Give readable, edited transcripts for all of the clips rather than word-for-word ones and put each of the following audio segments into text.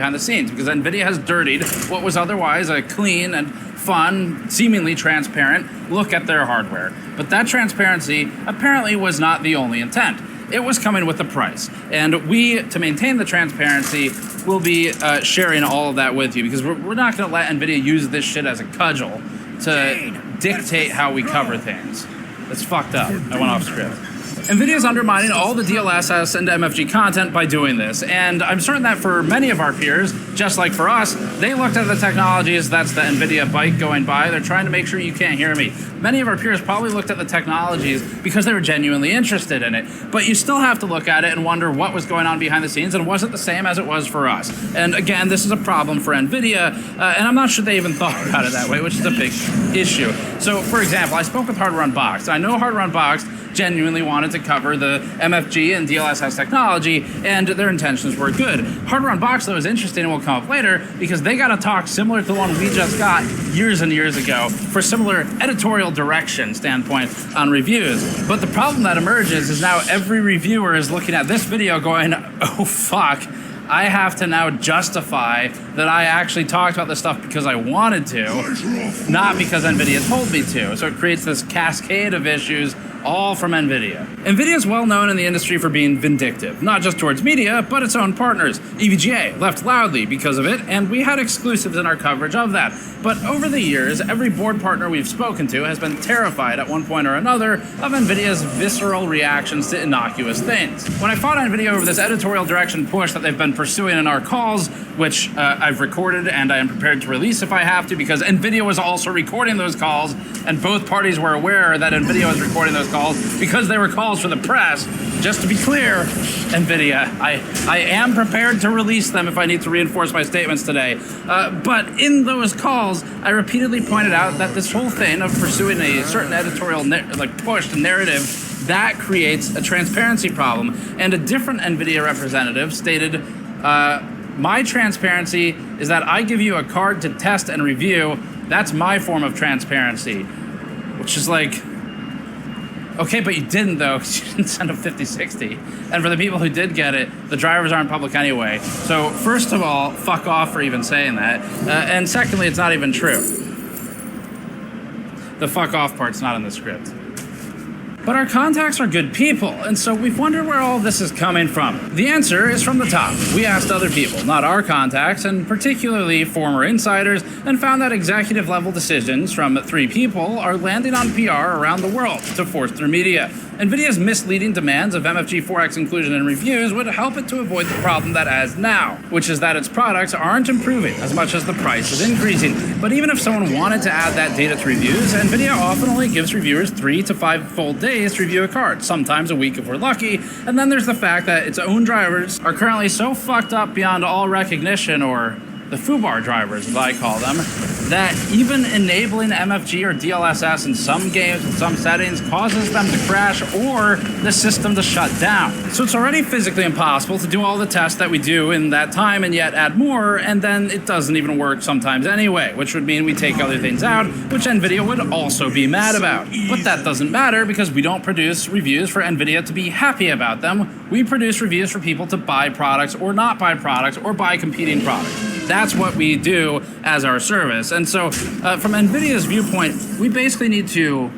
behind the scenes, because NVIDIA has dirtied what was otherwise a clean and fun, seemingly transparent look at their hardware. But that transparency apparently was not the only intent. It was coming with a price. And we, to maintain the transparency, will be sharing all of that with you, because we're not going to let NVIDIA use this shit as a cudgel to dictate how we cover things. That's fucked up. I went off script. NVIDIA's undermining all the DLSS and MFG content by doing this, and I'm certain that for many of our peers, just like for us, they looked at the technologies. That's the NVIDIA bike going by. They're trying to make sure you can't hear me. Many of our peers probably looked at the technologies because they were genuinely interested in it, but you still have to look at it and wonder what was going on behind the scenes, and was it the same as it was for us? And again, this is a problem for NVIDIA, and I'm not sure they even thought about it that way, which is a big issue. So, for example, I spoke with Hardware Unboxed. I know Hardware Unboxed genuinely wanted to cover the MFG and DLSS technology, and their intentions were good. Hardware Unboxed, though, is interesting and will come up later because they got a talk similar to the one we just got years and years ago for similar editorial direction standpoint on reviews. But the problem that emerges is now every reviewer is looking at this video going, oh fuck, I have to now justify that I actually talked about this stuff because I wanted to, not because NVIDIA told me to. So it creates this cascade of issues, all from NVIDIA. NVIDIA is well known in the industry for being vindictive, not just towards media, but its own partners. EVGA left loudly because of it, and we had exclusives in our coverage of that. But over the years, every board partner we've spoken to has been terrified at one point or another of NVIDIA's visceral reactions to innocuous things. When I fought NVIDIA over this editorial direction push that they've been pursuing in our calls, which I've recorded and I am prepared to release if I have to, because NVIDIA was also recording those calls, and both parties were aware that NVIDIA was recording those calls because they were calls for the press. Just to be clear, NVIDIA, I am prepared to release them if I need to reinforce my statements today. But in those calls, I repeatedly pointed out that this whole thing of pursuing a certain editorial push narrative, that creates a transparency problem. And a different NVIDIA representative stated, my transparency is that I give you a card to test and review. That's my form of transparency. Which is like, okay, but you didn't though, because you didn't send a 5060. And for the people who did get it, the drivers aren't public anyway. So first of all, fuck off for even saying that. And secondly, it's not even true. The fuck off part's not in the script. But our contacts are good people, and so we've wondered where all this is coming from. The answer is from the top. We asked other people, not our contacts, and particularly former insiders, and found that executive-level decisions from 3 people are landing on PR around the world to force through media. NVIDIA's misleading demands of MFG 4X inclusion in reviews would help it to avoid the problem that it has now, which is that its products aren't improving as much as the price is increasing. But even if someone wanted to add that data to reviews, NVIDIA often only gives reviewers 3 to 5 full days to review a card, sometimes a week if we're lucky. And then there's the fact that its own drivers are currently so fucked up beyond all recognition, or the FUBAR drivers, as I call them, that even enabling MFG or DLSS in some games with some settings causes them to crash or the system to shut down. So it's already physically impossible to do all the tests that we do in that time and yet add more, and then it doesn't even work sometimes anyway, which would mean we take other things out, which NVIDIA would also be mad about. But that doesn't matter because we don't produce reviews for NVIDIA to be happy about them. We produce reviews for people to buy products or not buy products or buy competing products. That's what we do as our service. And so from NVIDIA's viewpoint, we basically need to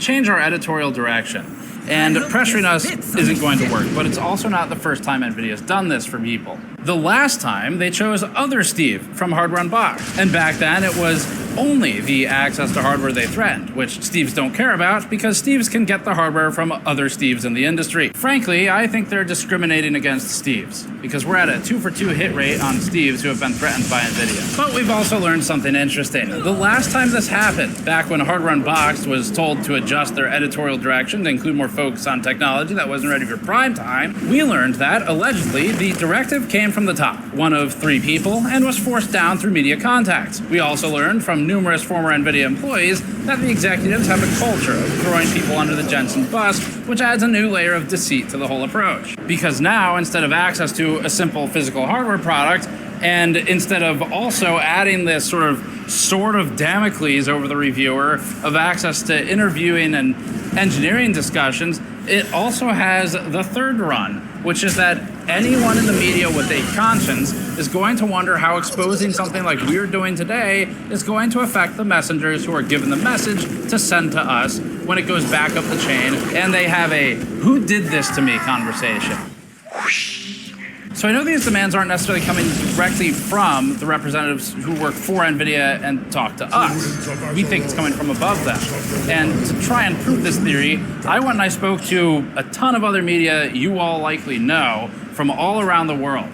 change our editorial direction. And pressuring us isn't going to work, but it's also not the first time NVIDIA's done this for people. The last time, they chose other Steve from Hardware Unboxed. And back then, it was only the access to hardware they threatened, which Steves don't care about because Steves can get the hardware from other Steves in the industry. Frankly, I think they're discriminating against Steves because we're at a 2-for-2 hit rate on Steves who have been threatened by NVIDIA. But we've also learned something interesting. The last time this happened, back when Hardware Unboxed was told to adjust their editorial direction to include more focus on technology that wasn't ready for prime time, we learned that, allegedly, the directive came from the top, one of 3 people, and was forced down through media contacts. We also learned from numerous former NVIDIA employees that the executives have a culture of throwing people under the Jensen bus, which adds a new layer of deceit to the whole approach. Because now, instead of access to a simple physical hardware product, and instead of also adding this sort of Damocles over the reviewer of access to interviewing and engineering discussions, it also has the third run, which is that anyone in the media with a conscience is going to wonder how exposing something like we're doing today is going to affect the messengers who are given the message to send to us when it goes back up the chain and they have a "who did this to me" conversation. So I know these demands aren't necessarily coming directly from the representatives who work for NVIDIA and talk to us. We think it's coming from above them. And to try and prove this theory, I went and I spoke to a ton of other media you all likely know from all around the world.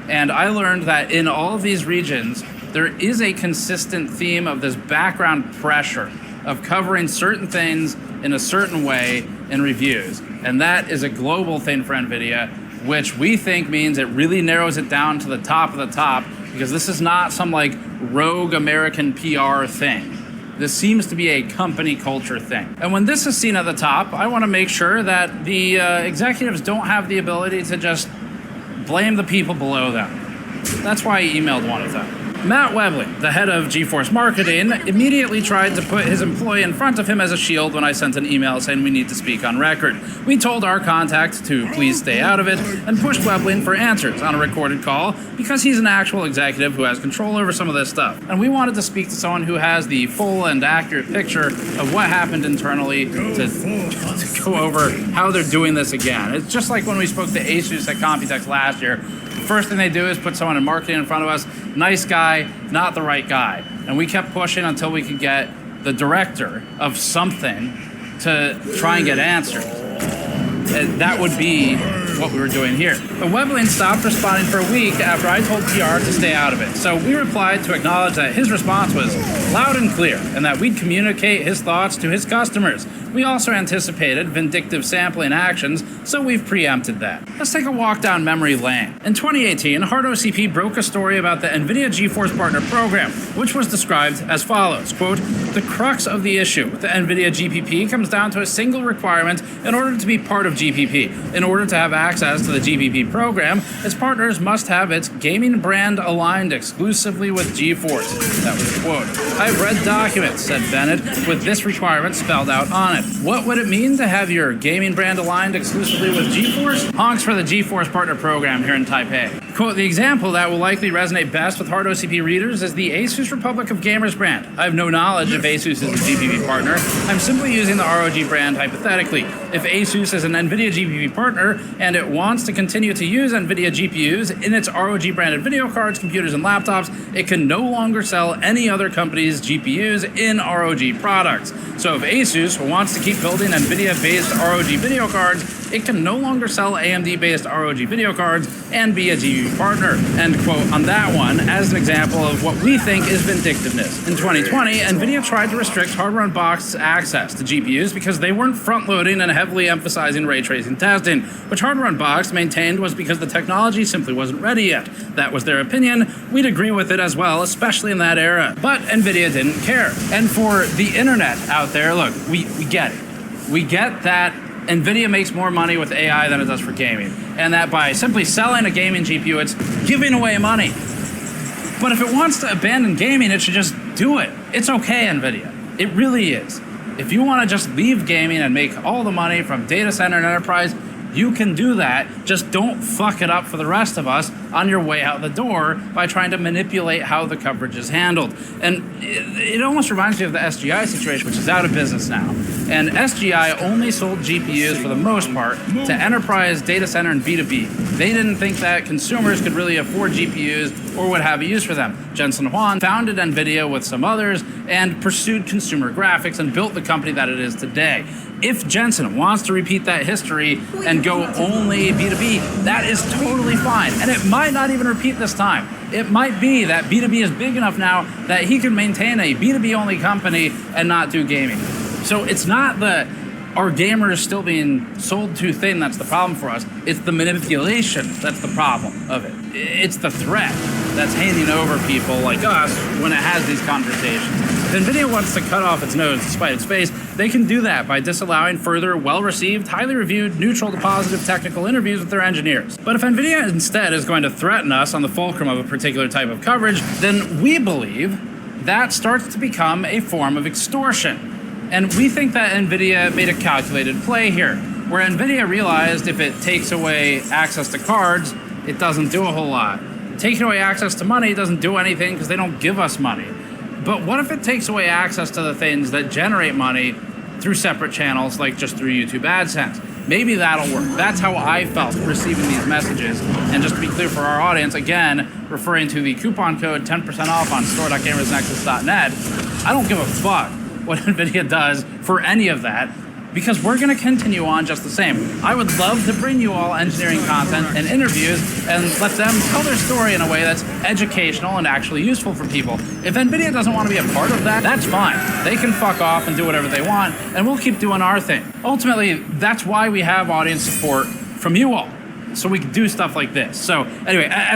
And I learned that in all of these regions, there is a consistent theme of this background pressure of covering certain things in a certain way in reviews. And that is a global thing for NVIDIA, which we think means it really narrows it down to the top of the top, because this is not some like rogue American PR thing. This seems to be a company culture thing. And when this is seen at the top, I want to make sure that the executives don't have the ability to just blame the people below them. That's why I emailed one of them. Matt Webley, the head of GeForce Marketing, immediately tried to put his employee in front of him as a shield when I sent an email saying we need to speak on record. We told our contact to please stay out of it and pushed Webley for answers on a recorded call because he's an actual executive who has control over some of this stuff. And we wanted to speak to someone who has the full and accurate picture of what happened internally to go over how they're doing this again. It's just like when we spoke to Asus at Computex last year. The first thing they do is put someone in marketing in front of us. Nice guy, not the right guy. And we kept pushing until we could get the director of something to try and get answers. And that would be what we were doing here. But Weblin stopped responding for a week after I told PR to stay out of it. So we replied to acknowledge that his response was loud and clear and that we'd communicate his thoughts to his customers. We also anticipated vindictive sampling actions, so we've preempted that. Let's take a walk down memory lane. In 2018, HardOCP broke a story about the NVIDIA GeForce Partner Program, which was described as follows, quote, "The crux of the issue with the NVIDIA GPP comes down to a single requirement in order to be part of GPP. In order to have access to the GPP program, its partners must have its gaming brand aligned exclusively with GeForce." That was a quote. "I've read documents," said Bennett, "with this requirement spelled out on it. What would it mean to have your gaming brand aligned exclusively with GeForce? Honks for the GeForce Partner Program here in Taipei." Quote, "The example that will likely resonate best with HardOCP readers is the Asus Republic of Gamers brand. I have no knowledge if Asus is a GPP partner. I'm simply using the ROG brand hypothetically. If Asus is an NVIDIA GPP partner and it wants to continue to use NVIDIA GPUs in its ROG branded video cards, computers, and laptops, it can no longer sell any other company's GPUs in ROG products. So if Asus wants to keep building NVIDIA-based ROG video cards, it can no longer sell AMD-based ROG video cards and be a GPU partner." End quote on that one as an example of what we think is vindictiveness. In 2020, NVIDIA tried to restrict Hardware Unboxed's access to GPUs because they weren't front-loading and heavily emphasizing ray tracing testing, which Hardware Unboxed maintained was because the technology simply wasn't ready yet. That was their opinion. We'd agree with it as well, especially in that era. But NVIDIA didn't care. And for the internet out there, look, we get it. We get that NVIDIA makes more money with AI than it does for gaming, and that by simply selling a gaming GPU, it's giving away money. But if it wants to abandon gaming, it should just do it. It's okay, NVIDIA. It really is. If you want to just leave gaming and make all the money from data center and enterprise, you can do that. Just don't fuck it up for the rest of us on your way out the door by trying to manipulate how the coverage is handled. And it almost reminds me of the SGI situation, which is out of business now. And SGI only sold GPUs for the most part to enterprise, data center, and B2B. They didn't think that consumers could really afford GPUs or would have a use for them. Jensen Huang founded NVIDIA with some others and pursued consumer graphics and built the company that it is today. If Jensen wants to repeat that history and go only B2B, that is totally fine. And it might not even repeat this time. It might be that B2B is big enough now that he can maintain a B2B only company and not do gaming. So it's not the our gamers still being sold to thing that's the problem for us. It's the manipulation that's the problem of it. It's the threat that's handing over people like us when it has these conversations. If NVIDIA wants to cut off its nose despite its face, they can do that by disallowing further well-received, highly reviewed, neutral to positive technical interviews with their engineers. But if NVIDIA instead is going to threaten us on the fulcrum of a particular type of coverage, then we believe that starts to become a form of extortion. And we think that NVIDIA made a calculated play here. where NVIDIA realized if it takes away access to cards, it doesn't do a whole lot. Taking away access to money doesn't do anything because they don't give us money. But what if it takes away access to the things that generate money through separate channels, like just through YouTube AdSense? Maybe that'll work. That's how I felt receiving these messages. And just to be clear for our audience, again, referring to the coupon code 10% off on store.gamersnexus.net, I don't give a fuck what NVIDIA does for any of that, because we're going to continue on just the same. I would love to bring you all engineering content and interviews and let them tell their story in a way that's educational and actually useful for people. If NVIDIA doesn't want to be a part of that, that's fine. They can fuck off and do whatever they want, and we'll keep doing our thing. Ultimately, that's why we have audience support from you all, so we can do stuff like this. So anyway, at